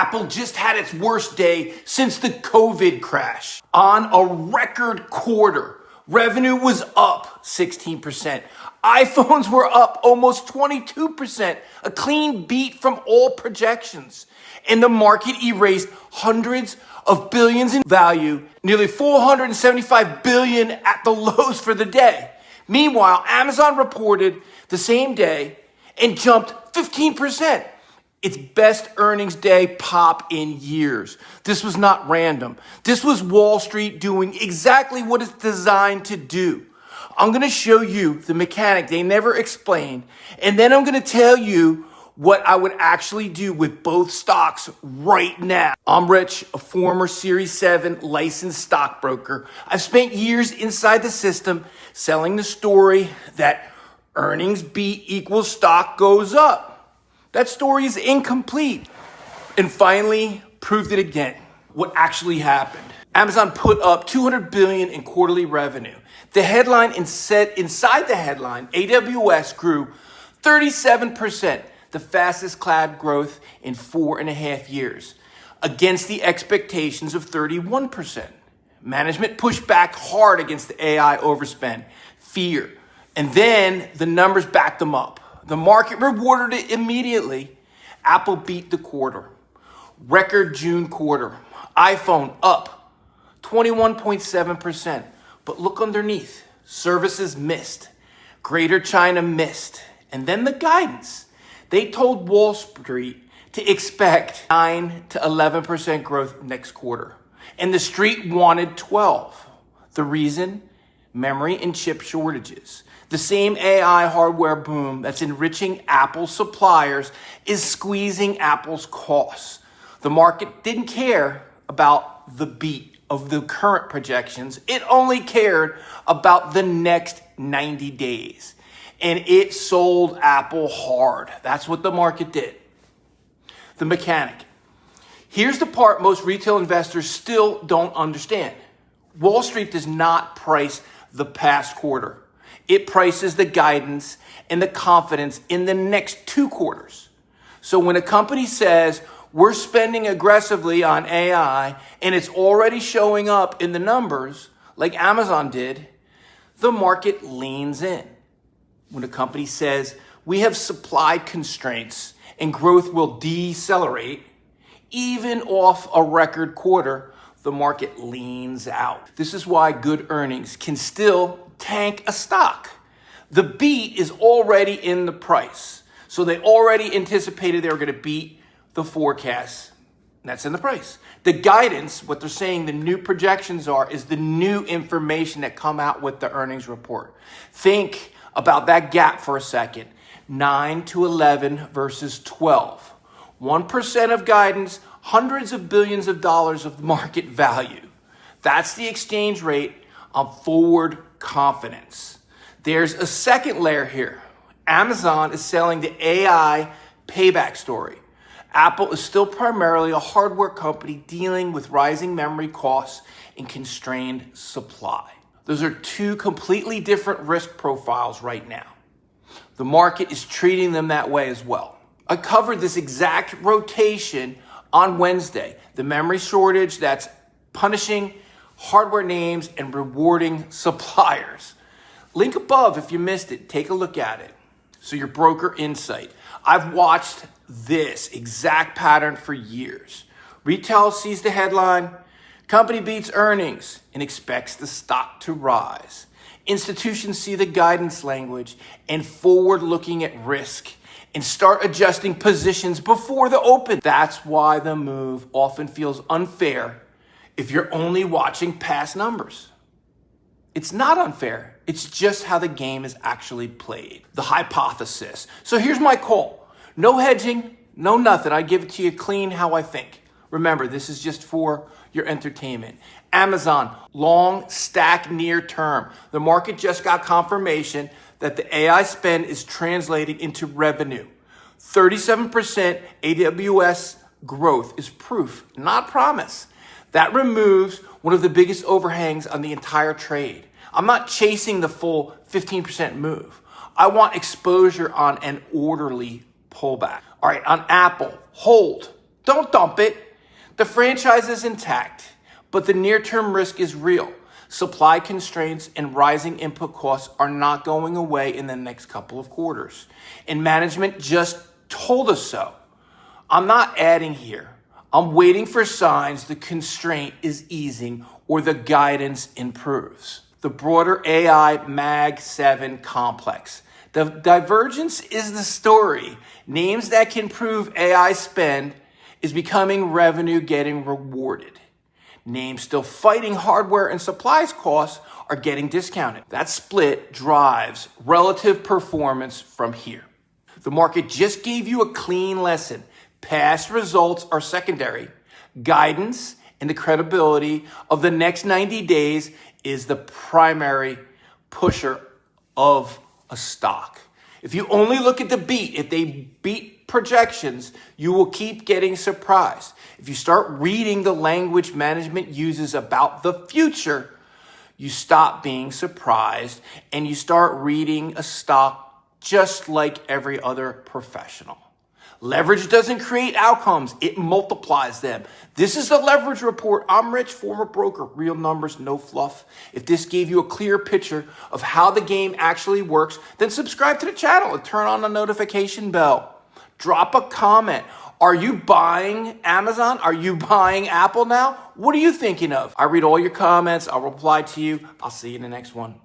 Apple just had its worst day since the COVID crash. On a record quarter, revenue was up 16%. iPhones were up almost 22%, a clean beat from all projections. And the market erased hundreds of billions in value, nearly 475 billion at the lows for the day. Meanwhile, Amazon reported the same day and jumped 15%. Its best earnings day pop in years. This was not random. This was Wall Street doing exactly what it's designed to do. I'm going to show you the mechanic they never explained, and then I'm going to tell you what I would actually do with both stocks right now. I'm Rich, a former Series 7 licensed stockbroker. I've spent years inside the system selling the story that earnings beat equals stock goes up. That story is incomplete, and finally proved it again. What actually happened? Amazon put up $200 billion in quarterly revenue. The headline inside the headline, AWS grew 37%. The fastest cloud growth in 4.5 years, against the expectations of 31%. Management pushed back hard against the AI overspend, fear, and then the numbers backed them up. The market rewarded it immediately. Apple beat the quarter. Record June quarter. iPhone up 21.7%. But look underneath. Services missed. Greater China missed. And then the guidance. They told Wall Street to expect 9 to 11% growth next quarter. And the street wanted 12. The reason? Memory and chip shortages. The same AI hardware boom that's enriching Apple's suppliers is squeezing Apple's costs. The market didn't care about the beat of the current projections. It only cared about the next 90 days. And it sold Apple hard. That's what the market did. The mechanic. Here's the part most retail investors still don't understand. Wall Street does not price the past quarter. It prices the guidance and the confidence in the next 2 quarters. So when a company says, we're spending aggressively on AI and it's already showing up in the numbers, like Amazon did, the market leans in. When a company says, we have supply constraints and growth will decelerate, even off a record quarter, the market leans out. This is why good earnings can still tank a stock. The beat is already in the price. So they already anticipated they were going to beat the forecast. That's in the price. The guidance, what they're saying the new projections are, is the new information that come out with the earnings report. Think about that gap for a second. 9 to 11 versus 12. 1% of guidance, hundreds of billions of dollars of market value. That's the exchange rate on forward confidence. There's a second layer here. Amazon is selling the AI payback story. Apple is still primarily a hardware company dealing with rising memory costs and constrained supply. Those are 2 completely different risk profiles right now. The market is treating them that way as well. I covered this exact rotation on Wednesday. The memory shortage that's punishing hardware names and rewarding suppliers. Link above if you missed it. Take a look at it. So your broker insight. I've watched this exact pattern for years. Retail sees the headline, company beats earnings and expects the stock to rise. Institutions see the guidance language and forward looking at risk and start adjusting positions before the open. That's why the move often feels unfair if you're only watching past numbers. It's not unfair. It's just how the game is actually played. The hypothesis. So here's my call. No hedging, no nothing. I give it to you clean how I think. Remember, this is just for your entertainment. Amazon, long stack near term. The market just got confirmation that the AI spend is translating into revenue. 37% AWS growth is proof, not promise. That removes one of the biggest overhangs on the entire trade. I'm not chasing the full 15% move. I want exposure on an orderly pullback. All right, on Apple, hold Don't dump it. The franchise is intact, but the near-term risk is real. Supply constraints and rising input costs are not going away in the next couple of quarters. And management just told us so. I'm not adding here. I'm waiting for signs the constraint is easing or the guidance improves. The broader AI Mag 7 complex. The divergence is the story. Names that can prove AI spend is becoming revenue getting rewarded. Names still fighting hardware and supplies costs are getting discounted. That split drives relative performance from here. The market just gave you a clean lesson. Past results are secondary. Guidance and the credibility of the next 90 days is the primary pusher of a stock. If you only look at the beat, if they beat projections, you will keep getting surprised. If you start reading the language management uses about the future, you stop being surprised and you start reading a stock just like every other professional. Leverage doesn't create outcomes, it multiplies them. This is the Leverage Report. I'm Rich, former broker, real numbers, no fluff. If this gave you a clear picture of how the game actually works, then subscribe to the channel and turn on the notification bell. Drop a comment. Are you buying Amazon? Are you buying Apple now? What are you thinking of? I read all your comments. I'll reply to you. I'll see you in the next one.